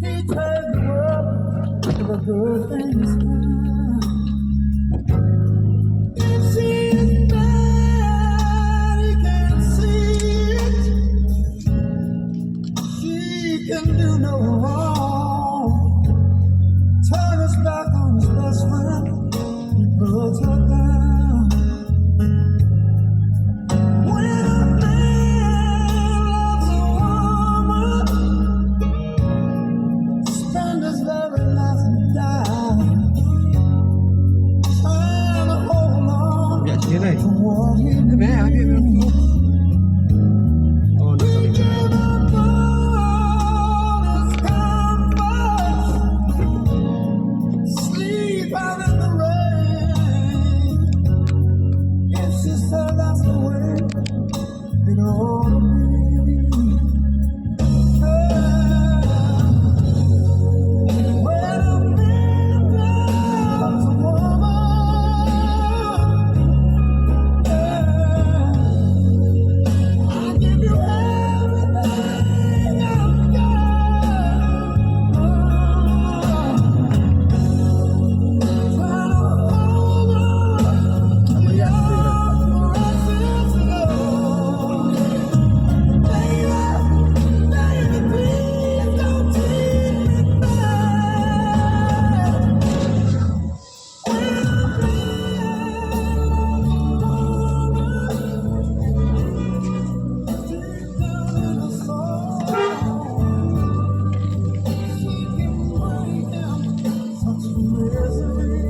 He turned the world to the good things. If she is bad, he can see it. She can do no wrong. Turn his back on his best friend. He puts her down. When a man loves a woman, spend his very last dime trying to hold on to what he needs. He gave up all his comfort, sleep out in the rain. If she said that's the way it ought to be. When a man loves a woman, I give you everything I've got. Try to hold on to your precious love. Baby, baby, please don't treat me bad. Deep down in her soul, she can bring him such misery.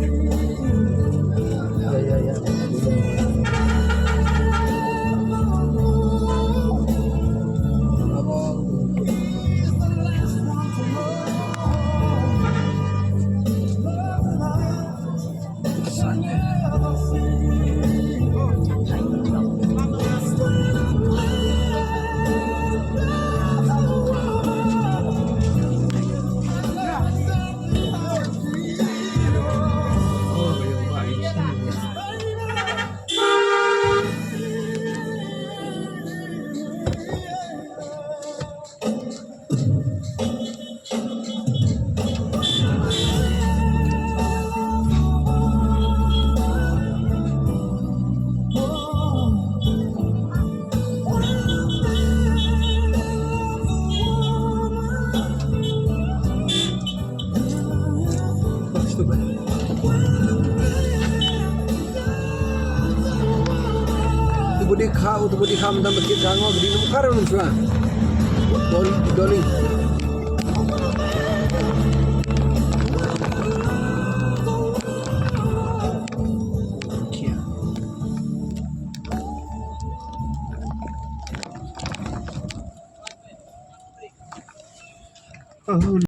He's the last one to know love life shall never see. When a man loves a woman, that's exactly how it Tu budi kham dam ke jango budi num karon swa. Doli. Oh